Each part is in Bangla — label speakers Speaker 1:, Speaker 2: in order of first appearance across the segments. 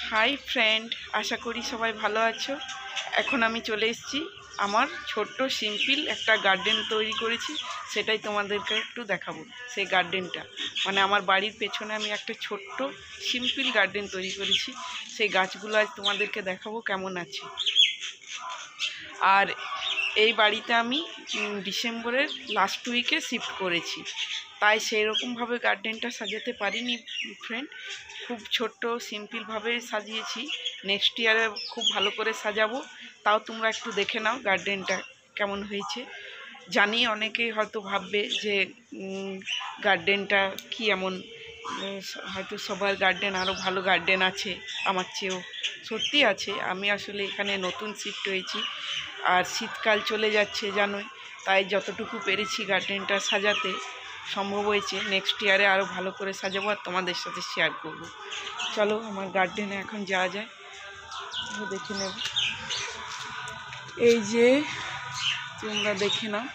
Speaker 1: হাই ফ্রেন্ড, আশা করি সবাই ভালো আছো। এখন আমি চলে এসেছি আমার ছোট্ট সিম্পল একটা গার্ডেন তৈরি করেছি, সেটাই তোমাদেরকে একটু দেখাবো। সেই গার্ডেনটা মানে আমার বাড়ির পেছনে আমি একটা ছোট্ট সিম্পল গার্ডেন তৈরি করেছি। সেই গাছগুলো আজ তোমাদেরকে দেখাবো কেমন আছে। আর এই বাড়িতে আমি ডিসেম্বরের লাস্ট উইকে শিফট করেছি, তাই সেই রকমভাবে গার্ডেনটা সাজাতে পারিনি ফ্রেন্ড। খুব ছোট্ট সিম্পলভাবে সাজিয়েছি। নেক্সট ইয়ারে খুব ভালো করে সাজাবো। তাও তোমরা একটু দেখে নাও গার্ডেনটা কেমন হয়েছে। জানি অনেকেই হয়তো ভাববে যে গার্ডেনটা কি এমন, হয়তো সবার গার্ডেন আরও ভালো গার্ডেন আছে আমার চেয়েও। সত্যি আছে, আমি আসলে এখানে নতুন শিফট হয়েছি আর শীতকাল চলে যাচ্ছে জানোই, তাই যতটুকু পেরেছি গার্ডেনটা সাজাতে সম্ভব হয়েছে। নেক্সট ইয়ারে আরও ভালো করে সাজাবো আর তোমাদের সাথে শেয়ার করব। চলো আমার গার্ডেনে এখন যাওয়া যায়, দেখে নেব। এই যে তোমরা দেখে নাও,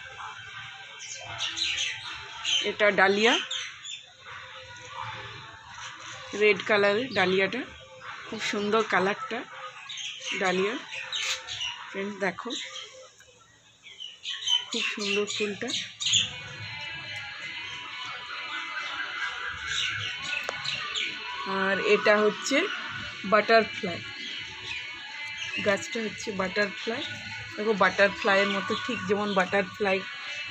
Speaker 1: এটা ডালিয়া, রেড কালারের ডালিয়াটা, খুব সুন্দর কালারটা ডালিয়া। ফ্রেন্ড দেখো খুব সুন্দর ফুলটা। আর এটা হচ্ছে বাটারফ্লাই, গাছটা হচ্ছে বাটারফ্লাই। দেখো বাটারফ্লাইয়ের মতো, ঠিক যেমন বাটারফ্লাই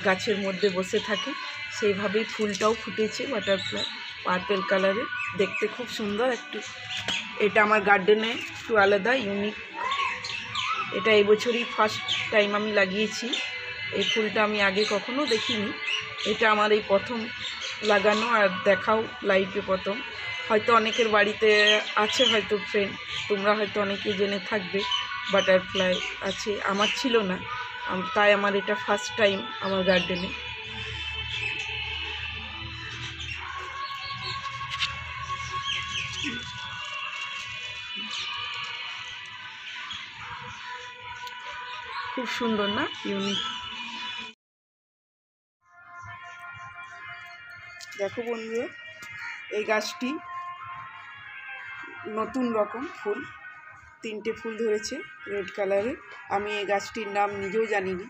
Speaker 1: গাছের মধ্যে বসে থাকে সেইভাবেই ফুলটাও ফুটেছে বাটারফ্লাই, পার্পেল কালারের, দেখতে খুব সুন্দর একটু। এটা আমার গার্ডেনে একটু আলাদা ইউনিক। এটা এই বছরই ফার্স্ট টাইম আমি লাগিয়েছি। এই ফুলটা আমি আগে কখনো দেখিনি, এটা আমার এই প্রথম লাগানো আর দেখাও লাইফে প্রথম। হয়তো অনেকের বাড়িতে আছে হয়তো ফ্রেন্ড, তোমরা হয়তো অনেকে জেনে থাকবে বাটারফ্লাই আছে, আমার ছিল না, তাই আমার এটা ফার্স্ট টাইম আমার গার্ডেনে। খুব সুন্দর না, ইউনিক। দেখো বন্ধুরা, এই গাছটি নতুন রকম ফুল, 3টে ফুল ধরেছে রেড কালারের। আমি এই গাছটির নাম নিজেও জানি না,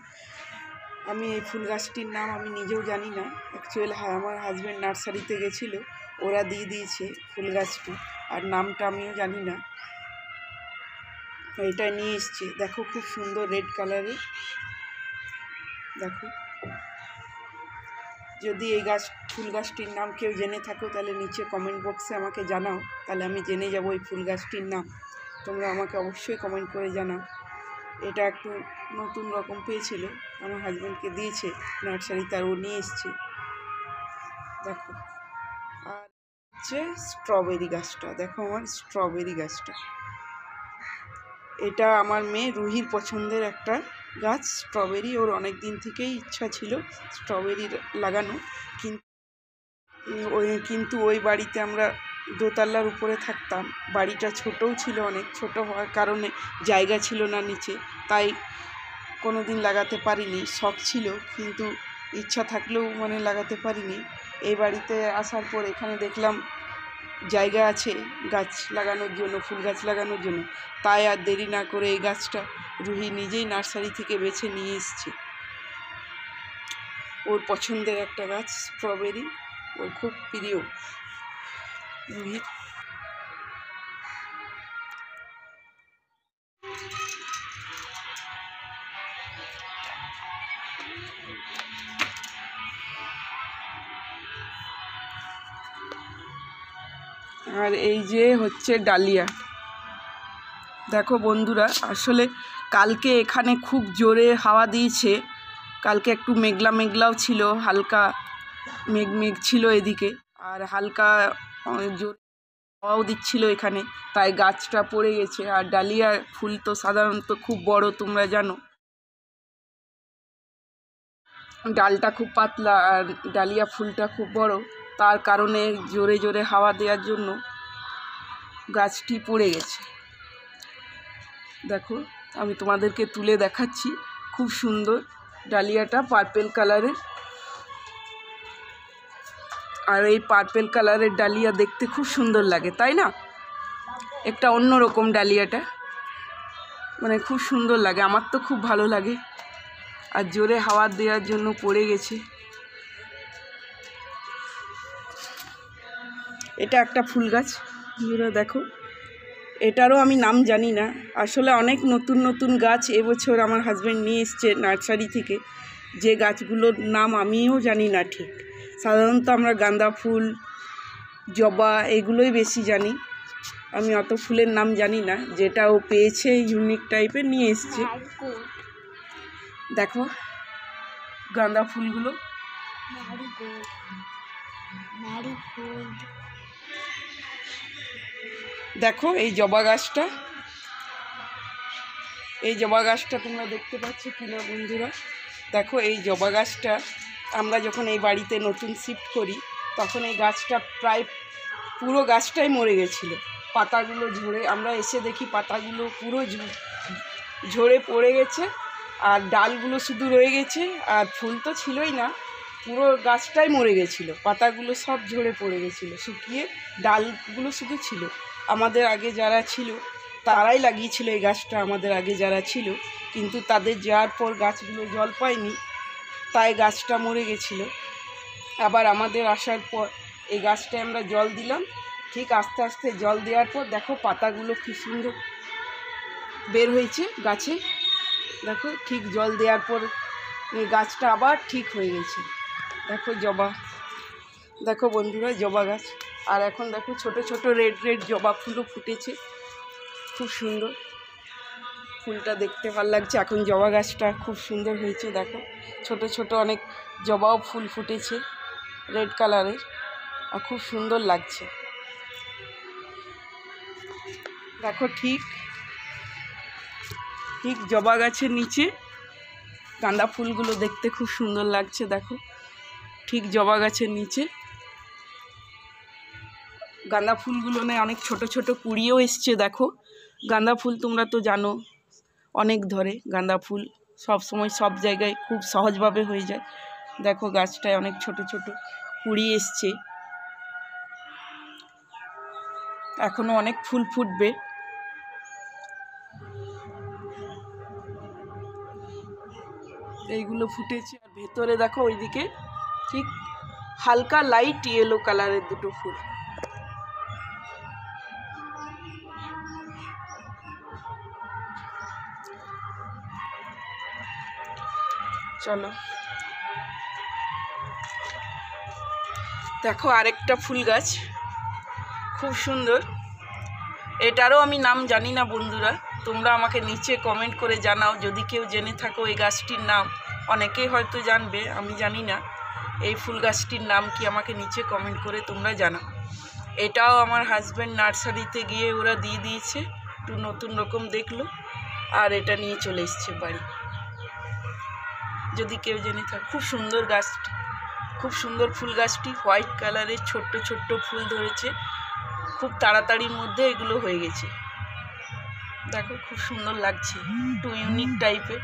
Speaker 1: আমি এই ফুল গাছটির নাম আমি নিজেও জানি না। অ্যাকচুয়ালি আমার হাজব্যান্ড নার্সারিতে গেছিলো, ওরা দিয়ে দিয়েছে ফুল গাছটি, আর নামটা আমিও জানি না। এটা নিয়ে এসছে, দেখো খুব সুন্দর রেড কালারের। দেখো, যদি এই ফুল গাছটির নাম কেউ জেনে থাকো তাহলে নিচে কমেন্ট বক্সে আমাকে জানাও, তাহলে আমি জেনে যাব এই ফুল গাছটির নাম। তোমরা আমাকে অবশ্যই কমেন্ট করে জানাও। এটা একটু নতুন রকম পেয়েছিল, আমার হাজব্যান্ডকে দিয়েছে নার্সারিতে, আর ও নিয়ে এসছে। দেখো, আর হচ্ছে স্ট্রবেরি গাছটা, দেখো আমার স্ট্রবেরি গাছটা, এটা আমার মেয়ে রুহির পছন্দের একটা গাছ স্ট্রবেরি। ওর অনেক দিন থেকেই ইচ্ছা ছিল স্ট্রবেরি লাগানো, কিন্তু ওই বাড়িতে আমরা দোতলার উপরে থাকতাম, বাড়িটা ছোটও ছিল, অনেক ছোট হওয়ার কারণে জায়গা ছিল না নিচে, তাই কোনো দিন লাগাতে পারিনি। শখ ছিল কিন্তু ইচ্ছা থাকলেও মানে লাগাতে পারিনি। এই বাড়িতে আসার পর এখানে দেখলাম জায়গা আছে গাছ লাগানোর জন্য, ফুল গাছ লাগানোর জন্য, তাই আর দেরি না করে এই গাছটা রুহি নিজেই নার্সারি থেকে বেছে নিয়ে এসছে। ওর পছন্দের একটা গাছ স্ট্রবেরি, ওর খুব প্রিয় রুহির। আর এই যে হচ্ছে ডালিয়া। দেখো বন্ধুরা, আসলে কালকে এখানে খুব জোরে হাওয়া দিয়েছে, কালকে একটু মেঘলা মেঘলাও ছিল, হালকা মেঘ মেঘ ছিল এদিকে, আর হালকা জোরে হাওয়াও দিচ্ছিল এখানে, তাই গাছটা পড়ে গেছে। আর ডালিয়া ফুল তো সাধারণত খুব বড়, তোমরা জানো, ডালটা খুব পাতলা আর ডালিয়া ফুলটা খুব বড়, তার কারণে জোরে জোরে হাওয়া দেওয়ার জন্য গাছটি পড়ে গেছে। দেখো আমি তোমাদেরকে তুলে দেখাচ্ছি, খুব সুন্দর ডালিয়াটা, পার্পেল কালারের। আর এই পার্পেল কালারের ডালিয়া দেখতে খুব সুন্দর লাগে, তাই না? একটা অন্যরকম ডালিয়াটা, মানে খুব সুন্দর লাগে, আমার তো খুব ভালো লাগে। আর জোরে হাওয়া দেওয়ার জন্য পড়ে গেছে। এটা একটা ফুল গাছ, দেখো, এটারও আমি নাম জানি না। আসলে অনেক নতুন নতুন গাছ এবছর আমার হাজব্যান্ড নিয়ে এসছে নার্সারি থেকে, যে গাছগুলোর নাম আমিও জানি না ঠিক। সাধারণত আমরা গাঁদা ফুল, জবা এগুলোই বেশি জানি, আমি অত ফুলের নাম জানি না। যেটা ও পেয়েছে ইউনিক টাইপের নিয়ে এসছে। দেখো গাঁদা ফুলগুলো, দেখো এই জবা গাছটা, এই জবা গাছটা তোমরা দেখতে পাচ্ছ কিনা বন্ধুরা? দেখো এই জবা গাছটা আমরা যখন এই বাড়িতে নতুন শিফট করি তখন এই গাছটা প্রায় পুরো গাছটাই মরে গেছিলো, পাতাগুলো ঝরে, আমরা এসে দেখি পাতাগুলো পুরো ঝরে পড়ে গেছে, আর ডালগুলো শুধু রয়ে গেছে, আর ফুল তো ছিলই না, পুরো গাছটাই মরে গেছিলো, পাতাগুলো সব ঝরে পড়ে গেছিলো, শুকিয়ে ডালগুলো শুধু ছিল। আমাদের আগে যারা ছিল তারাই লাগিয়েছিল এই গাছটা, আমাদের আগে যারা ছিল, কিন্তু তাদের যাওয়ার পর গাছগুলো জল পায়নি, তাই গাছটা মরে গেছিলো। আবার আমাদের আসার পর এই গাছটায় আমরা জল দিলাম, ঠিক আস্তে আস্তে জল দেওয়ার পর দেখো পাতাগুলো কি সুন্দর বের হয়েছে গাছে। দেখো ঠিক জল দেওয়ার পর এই গাছটা আবার ঠিক হয়ে গেছে। দেখো জবা, দেখো বন্ধুরা জবা গাছ, আর এখন দেখো ছোট ছোট রেড রেড জবা ফুলও ফুটেছে, খুব সুন্দর ফুলটা দেখতে ভালো লাগছে। এখন জবা গাছটা খুব সুন্দর হয়েছে, দেখো ছোট ছোট অনেক জবাও ফুল ফুটেছে রেড কালারের, আর খুব সুন্দর লাগছে। দেখো ঠিক ঠিক জবা গাছের নিচে গাঁদা ফুলগুলো দেখতে খুব সুন্দর লাগছে। দেখো ঠিক জবা গাছের নিচে গাঁদা ফুলগুলো নেই, অনেক ছোট ছোট কুড়িও এসছে। দেখো গাঁদা ফুল তোমরা তো জানো অনেক ধরে, গাঁদা ফুল সব সময় সব জায়গায় খুব সহজভাবে হয়ে যায়। দেখো গাছটায় অনেক ছোট ছোট কুড়ি এসছে, এখনো অনেক ফুল ফুটবে। এইগুলো ফুটেছে, আর ভেতরে দেখো ওইদিকে ঠিক হালকা লাইট ইয়েলো কালারের দুটো ফুল। চলো দেখো আরেকটা ফুল গাছ খুব সুন্দর, এটারও আমি নাম জানি না বন্ধুরা, তোমরা আমাকে নিচে কমেন্ট করে জানাও যদি কেউ জেনে থাকো এই গাছটির নাম। অনেকেই হয়তো জানবে, আমি জানি না এই ফুল গাছটির নাম কি, আমাকে নিচে কমেন্ট করে তোমরা জানাও। এটাও আমার হাজব্যান্ড নার্সারিতে গিয়ে ওরা দিয়ে দিয়েছে, একটু নতুন রকম দেখলো, আর এটা নিয়ে চলে এসছে বাড়ি। যদি কেউ জেনে থাকে, খুব সুন্দর গাছটি, খুব সুন্দর ফুল গাছটি, হোয়াইট কালারের ছোট্ট ছোট্ট ফুল ধরেছে, খুব তাড়াতাড়ির মধ্যে এগুলো হয়ে গেছে। দেখো খুব সুন্দর লাগছে, একটু ইউনিক টাইপের,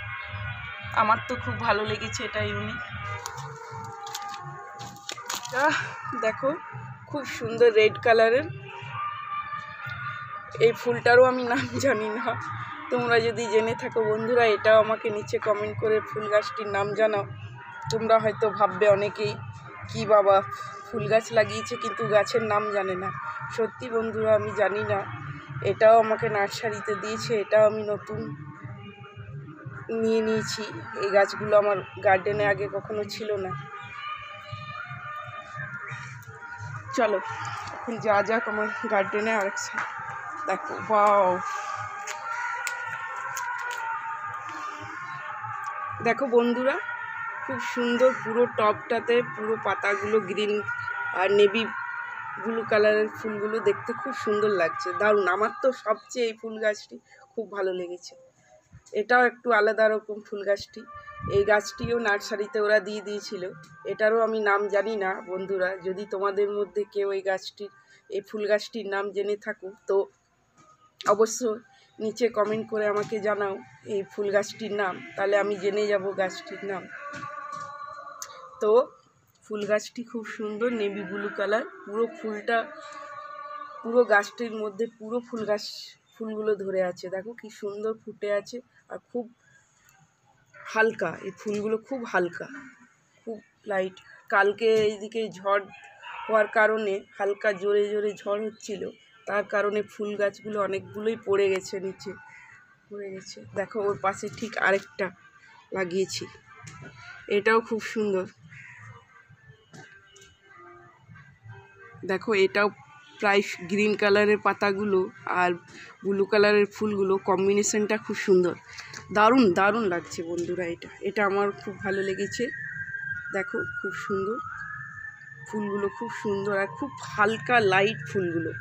Speaker 1: আমার তো খুব ভালো লেগেছে, এটা ইউনিক। দেখো খুব সুন্দর রেড কালারের, এই ফুলটারও আমি নাম জানি না, তোমরা যদি জেনে থাকো বন্ধুরা এটাও আমাকে নিচে কমেন্ট করে ফুল গাছটির নাম জানাও। তোমরা হয়তো ভাববে অনেকেই কি বাবা ফুল গাছ লাগিয়েছে কিন্তু গাছের নাম জানে না। সত্যি বন্ধুরা আমি জানি না, এটাও আমাকে নার্সারিতে দিয়েছে, এটাও আমি নতুন নিয়ে নিয়েছি। এই গাছগুলো আমার গার্ডেনে আগে কখনো ছিল না। চলো এখন যা যাক আমার গার্ডেনে আরেকটা। দেখো বাও, দেখো বন্ধুরা খুব সুন্দর, পুরো টবটাতে পুরো পাতাগুলো গ্রিন আর নেভি ব্লু কালারের ফুলগুলো দেখতে খুব সুন্দর লাগছে, দারুণ। আমার তো সবচেয়ে এই ফুল গাছটি খুব ভালো লেগেছে, এটাও একটু আলাদা রকম ফুল গাছটি। এই গাছটিও নার্সারিতে ওরা দিয়ে দিয়েছিল, এটারও আমি নাম জানি না বন্ধুরা। যদি তোমাদের মধ্যে কেউ এই গাছটির, এই ফুল গাছটির নাম জেনে থাকো তো অবশ্য নিচে কমেন্ট করে আমাকে জানাও এই ফুল গাছটির নাম, তাহলে আমি জেনে যাব গাছটির নাম। তো ফুল গাছটি খুব সুন্দর, নেভি ব্লু কালার, পুরো ফুলটা পুরো গাছটির মধ্যে পুরো ফুলগুলো ধরে আছে, দেখো কি সুন্দর ফুটে আছে। আর খুব হালকা, এই ফুলগুলো খুব হালকা, খুব লাইট। কালকে এইদিকে ঝড় হওয়ার কারণে, হালকা জোরে জোরে ঝড় হচ্ছিল, তার কারণে ফুল গাছগুলো অনেকগুলোই পড়ে গেছে, নিচে পড়ে গেছে। দেখো ওর পাশে ঠিক আরেকটা লাগিয়েছি, এটাও খুব সুন্দর। দেখো এটাও প্রায় গ্রিন কালারের পাতাগুলো আর ব্লু কালারের ফুলগুলো, কম্বিনেশনটা খুব সুন্দর, দারুণ দারুণ লাগছে বন্ধুরা। এটা আমার খুব ভালো লেগেছে। দেখো খুব সুন্দর ফুলগুলো, খুব সুন্দর আর খুব হালকা লাইট ফুলগুলো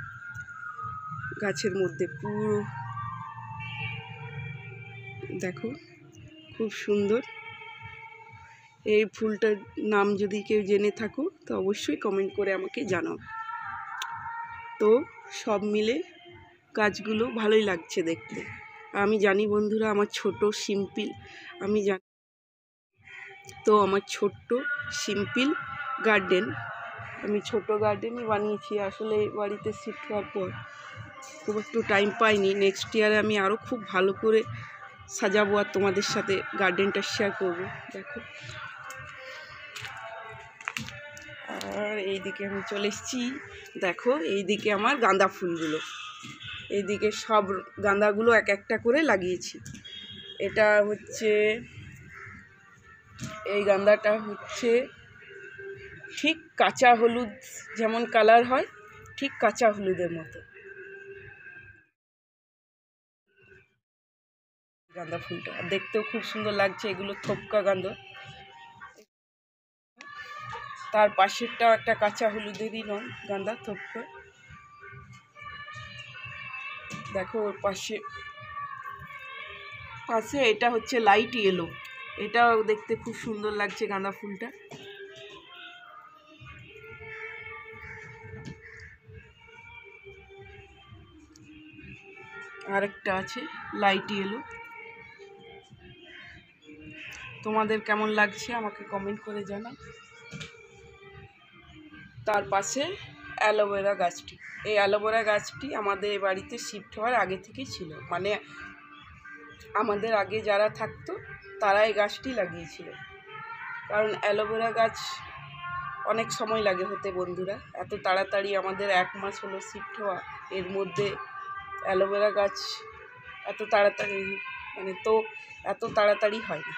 Speaker 1: গাছের মধ্যে পুরো। দেখো খুব সুন্দর। এই ফুলটার নাম যদি কেউ জেনে থাকো তো অবশ্যই কমেন্ট করে আমাকে জানাও। তো সব মিলে গাছগুলো ভালোই লাগছে দেখতে। আমি জানি বন্ধুরা আমার ছোট সিম্পল, আমি জানি তো আমার ছোট্ট সিম্পল গার্ডেন, আমি ছোট গার্ডেনই বানিয়েছি। আসলে বাড়িতে শিফট হওয়ার পর খুব একটু টাইম পাইনি। নেক্সট ইয়ারে আমি আরও খুব ভালো করে সাজাবো আর তোমাদের সাথে গার্ডেনটা শেয়ার করবো। দেখো, আর এইদিকে আমি চলে এসেছি। দেখো এইদিকে আমার গাঁদা ফুলগুলো, এইদিকে সব গাঁদাগুলো এক একটা করে লাগিয়েছি। এটা হচ্ছে, এই গাঁদাটা হচ্ছে ঠিক কাঁচা হলুদ যেমন কালার হয়, ঠিক কাঁচা হলুদের মতো গাঁদা ফুলটা, দেখতেও খুব সুন্দর লাগছে। এগুলো থোপকা গাঁদা। তার পাশেরটাও একটা কাঁচা হলুদেরই রং, গাঁদা থোপকা। দেখো ওর পাশে এটা হচ্ছে লাইট ইয়েলো, এটাও দেখতে খুব সুন্দর লাগছে গাঁদা ফুলটা। আরেকটা আছে লাইট ইয়েলো। তোমাদের কেমন লাগছে আমাকে কমেন্ট করে জানাও। তার পাশে অ্যালোভেরা গাছটি, এই অ্যালোভেরা গাছটি আমাদের বাড়িতে শিফট হওয়ার আগে থেকেই ছিল, মানে আমাদের আগে যারা থাকতো তারা এই গাছটি লাগিয়েছিল। কারণ অ্যালোভেরা গাছ অনেক সময় লাগে হতে বন্ধুরা, এত তাড়াতাড়ি আমাদের 1 মাস হলো শিফট হওয়া, এর মধ্যে অ্যালোভেরা গাছ এত তাড়াতাড়ি এত তাড়াতাড়ি হয় না।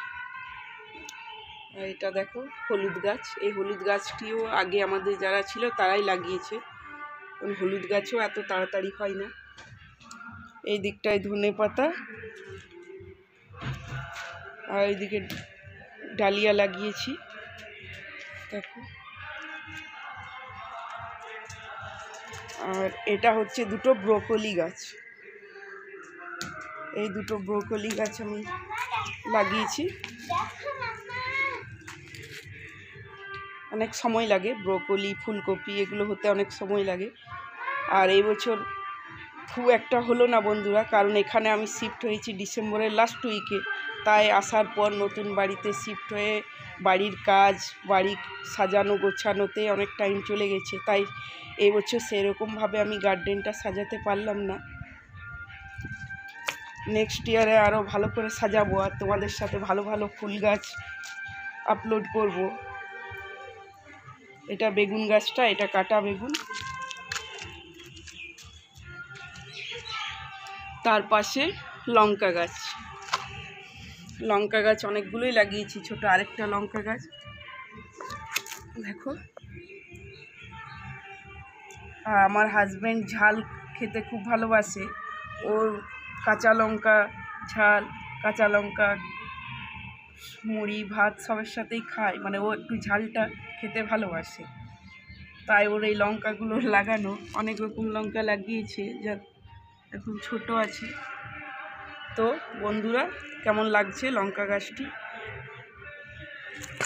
Speaker 1: আর এটা দেখো হলুদ গাছ, এই হলুদ গাছটিও আগে আমাদের যারা ছিল তারাই লাগিয়েছে, কারণ হলুদ গাছও এত তাড়াতাড়ি হয় না। এই দিকটায় ধনে পাতা, আর এইদিকে ডালিয়া লাগিয়েছি। দেখো, আর এটা হচ্ছে দুটো ব্রোকলি গাছ, এই দুটো ব্রোকলি গাছ আমি লাগিয়েছি। অনেক সময় লাগে ব্রোকলি, ফুলকপি এগুলো হতে অনেক সময় লাগে। আর এই বছর খুব একটা হলো না বন্ধুরা, কারণ এখানে আমি শিফট হয়েছি ডিসেম্বরের লাস্ট উইকে। তাই আসার পর নতুন বাড়িতে শিফট হয়ে বাড়ির কাজ, বাড়ি সাজানো গোছানোতে অনেক টাইম চলে গেছে, তাই এই বছর সেরকমভাবে আমি গার্ডেনটা সাজাতে পারলাম না। নেক্সট ইয়ারে আরও ভালো করে সাজাবো আর তোমাদের সাথে ভালো ভালো ফুল গাছ আপলোড করব। এটা বেগুন গাছটা, এটা কাটা বেগুন। তার পাশে লঙ্কা গাছ, লঙ্কা গাছ অনেকগুলোই লাগিয়েছি, ছোট আরেকটা লঙ্কা গাছ। দেখো, আর আমার হাজব্যান্ড ঝাল খেতে খুব ভালোবাসে, ওর কাঁচা লঙ্কা ঝাল, কাঁচা লঙ্কা মুড়ি ভাত সবের সাথেই খায়, মানে ও একটু ঝালটা খেতে ভালোবাসে, তাই ওর এই লঙ্কাগুলো লাগানো। অনেক রকম লঙ্কা লাগিয়েছে, যা এখন ছোট আছে। তো বন্ধুরা কেমন লাগছে লঙ্কা গাছটি?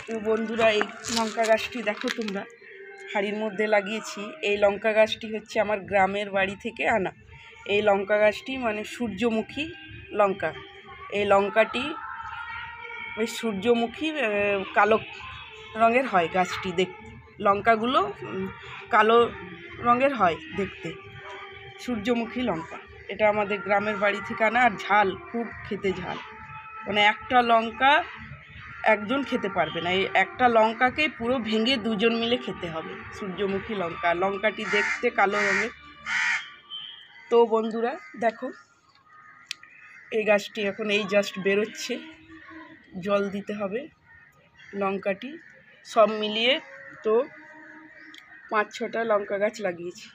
Speaker 1: তো বন্ধুরা এই লঙ্কা গাছটি দেখো তোমরা, হাঁড়ির মধ্যে লাগিয়েছি। এই লঙ্কা গাছটি হচ্ছে আমার গ্রামের বাড়ি থেকে আনা। এই লঙ্কা গাছটি মানে সূর্যমুখী লঙ্কা। এই লঙ্কাটি ওই সূর্যমুখী কালো রঙের হয় গাছটি দেখতে, লঙ্কাগুলো কালো রঙের হয় দেখতে। সূর্যমুখী লঙ্কা। এটা আমাদের গ্রামের বাড়ি থেকে আনা, আর ঝাল, খুব খেতে ঝাল, মানে একটা লঙ্কা একজন খেতে পারবে না, এই একটা লঙ্কাকে পুরো ভেঙে দুজন মিলে খেতে হবে। সূর্যমুখী লঙ্কা, লঙ্কাটি দেখতে কালো রঙের। তো বন্ধুরা দেখো, এই গাছটি এখন এই জাস্ট বেরোচ্ছে, জল দিতে হবে লঙ্কাটি। সব মিলিয়ে তো 5-6টা লঙ্কা গাছ লাগিয়েছি।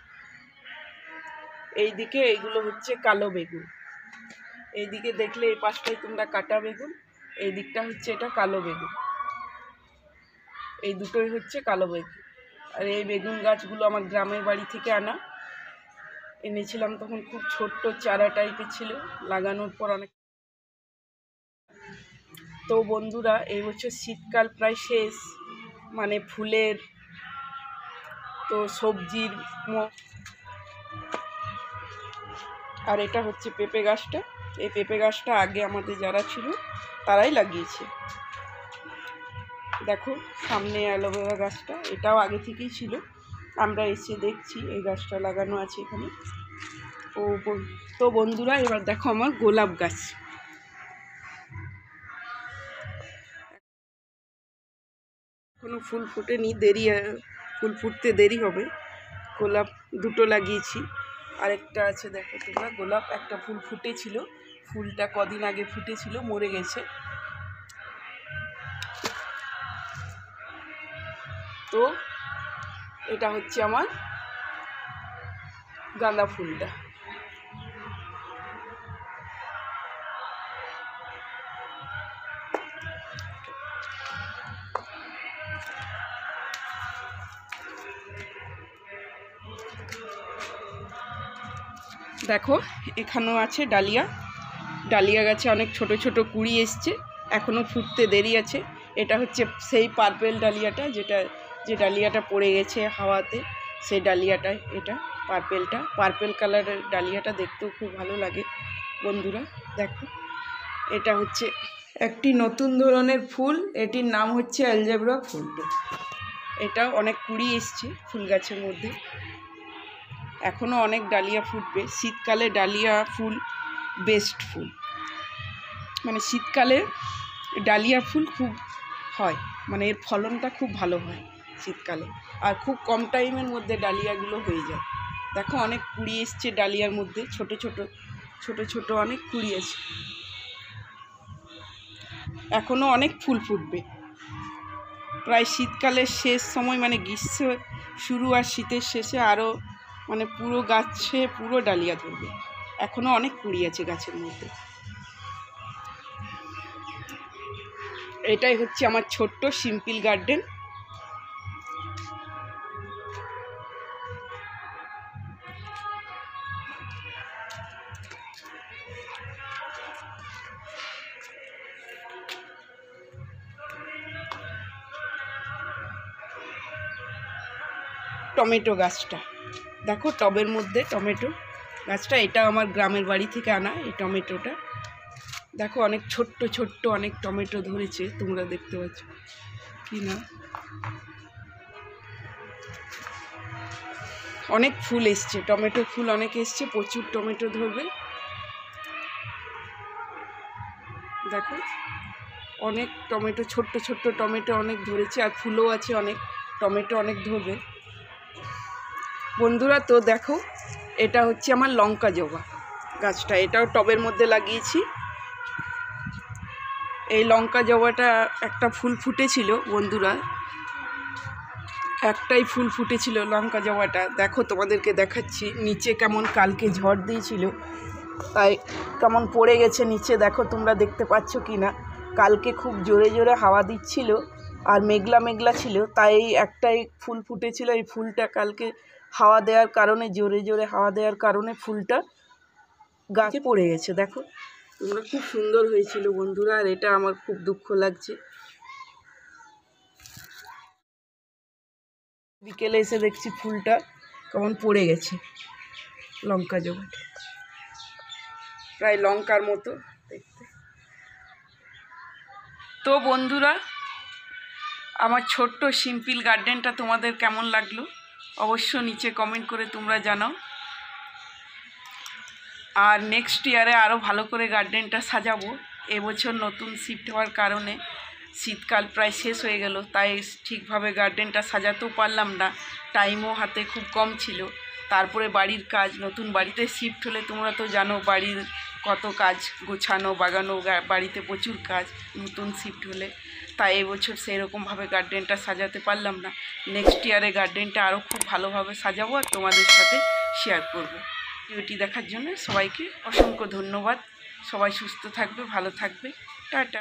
Speaker 1: এইদিকে এইগুলো হচ্ছে কালো বেগুন, এইদিকে দেখলে এই পাশটাই তোমরা কাটা বেগুন, এই দিকটা হচ্ছে এটা কালো বেগুন, এই দুটোই হচ্ছে কালো বেগুন। আর এই বেগুন গাছগুলো আমার গ্রামের বাড়ি থেকে আনা, এনেছিলাম তখন খুব ছোট্ট চারা টাইপের ছিল, লাগানোর পর অনেক। তো বন্ধুরা এই বছর শীতকাল প্রায় শেষ, মানে ফুলের তো সবজির। আর এটা হচ্ছে পেঁপে গাছটা, এই পেঁপে গাছটা আগে আমাদের যারা ছিল তারাই লাগিয়েছে। দেখো সামনে অ্যালোভেরা গাছটা, এটাও আগে থেকেই ছিল, আমরা এসে দেখছি এই গাছটা লাগানো আছে এখানে। তো বন্ধুরা এবার দেখো আমার গোলাপ গাছ, এখনো ফুল ফুটেনি, দেরি, ফুল ফুটতে দেরি হবে। গোলাপ দুটো লাগিয়েছি, আরেকটা আছে দেখো তোমরা গোলাপ, একটা ফুল ফুটেছিল, ফুলটা কদিন আগে ফুটেছিল, মরে গেছে। তো এটা হচ্ছে আমার গাঁদা ফুলটা। দেখো এখানেও আছে ডালিয়া, ডালিয়া গাছে অনেক ছোট ছোট কুঁড়ি এসছে, এখনও ফুটতে দেরি আছে। এটা হচ্ছে সেই পার্পেল ডালিয়াটা, যে ডালিয়াটা পড়ে গেছে হাওয়াতে, সেই ডালিয়াটাই এটা, পার্পেল কালারের ডালিয়াটা, দেখতেও খুব ভালো লাগে। বন্ধুরা দেখো, এটা হচ্ছে একটি নতুন ধরনের ফুল, এটির নাম হচ্ছে অ্যালজেব্রা ফুল। এটা অনেক কুঁড়ি এসছে ফুল গাছের মধ্যে, এখনও অনেক ডালিয়া ফুটবে। শীতকালে ডালিয়া ফুল বেস্ট ফুল, মানে শীতকালে ডালিয়া ফুল খুব হয়, মানে এর ফলনটা খুব ভালো হয় শীতকালে, আর খুব কম টাইমের মধ্যে ডালিয়াগুলো হয়ে যায়। দেখো অনেক কুঁড়ি এসছে ডালিয়ার মধ্যে, ছোট ছোট অনেক কুঁড়ি আছে, এখনও অনেক ফুল ফুটবে। প্রায় শীতকালের শেষ সময়, মানে গ্রীষ্ম শুরু আর শীতের শেষে আরও মানে পুরো গাছে পুরো ডালিয়া ধরবে, এখনও অনেক কুঁড়ি আছে গাছের মধ্যে। এটাই হচ্ছে আমার ছোট্ট সিম্পল গার্ডেন। টমেটো গাছটা দেখো, টবের মধ্যে টমেটো গাছটা, এটা আমার গ্রামের বাড়ি থেকে আনা এই টমেটোটা। দেখো অনেক ছোট্ট অনেক টমেটো ধরেছে, তোমরা দেখতে পাচ্ছ কি না, অনেক ফুল এসছে, টমেটো ফুল অনেক এসছে, প্রচুর টমেটো ধরবে। দেখো অনেক টমেটো, ছোট্ট টমেটো অনেক ধরেছে, আর ফুলও আছে অনেক, টমেটো অনেক ধরবে বন্ধুরা। তো দেখো এটা হচ্ছে আমার লঙ্কা জবা গাছটা, এটাও টবের মধ্যে লাগিয়েছি। এই লঙ্কা জবাটা একটা ফুল ফুটেছিল বন্ধুরা, একটাই ফুল ফুটেছিল লঙ্কা জবাটা। দেখো তোমাদেরকে দেখাচ্ছি, নিচে কেমন কালকে ঝড় দিয়েছিল, তাই কেমন পড়ে গেছে নিচে, দেখো তোমরা দেখতে পাচ্ছ কি না। কালকে খুব জোরে হাওয়া দিচ্ছিল আর মেঘলা ছিল, তাই একটাই ফুল ফুটেছিল। এই ফুলটা কালকে হাওয়া দেওয়ার কারণে, জোরে হাওয়া দেওয়ার কারণে ফুলটা গাছে পড়ে গেছে। দেখো তোমরা, খুব সুন্দর হয়েছিল বন্ধুরা, আর এটা আমার খুব দুঃখ লাগছে। বিকেলে এসে দেখছি ফুলটা কেমন পড়ে গেছে, লঙ্কা জবাটা প্রায় লঙ্কার মতো দেখতে। তো বন্ধুরা আমার ছোট্ট সিম্পল গার্ডেনটা তোমাদের কেমন লাগলো অবশ্য নিচে কমেন্ট করে তোমরা জানাও। আর নেক্সট ইয়ারে আরও ভালো করে গার্ডেনটা সাজাবো। এবছর নতুন শিফট হওয়ার কারণে শীতকাল প্রায় শেষ হয়ে গেল, তাই ঠিকভাবে গার্ডেনটা সাজাতেও পারলাম না, টাইমও হাতে খুব কম ছিল। তারপরে বাড়ির কাজ, নতুন বাড়িতে শিফট হলে তোমরা তো জানো বাড়ির কত কাজ, গোছানো বাগানো, বাড়িতে প্রচুর কাজ নতুন শিফট হলে। তাই এবছর সেইরকমভাবে গার্ডেনটা সাজাতে পারলাম না। নেক্সট ইয়ারে গার্ডেনটা আরও খুব ভালোভাবে সাজাবো আর তোমাদের সাথে শেয়ার করব। ভিডিওটি দেখার জন্য সবাইকে অসংখ্য ধন্যবাদ। সবাই সুস্থ থাকবে, ভালো থাকবে। টাটা।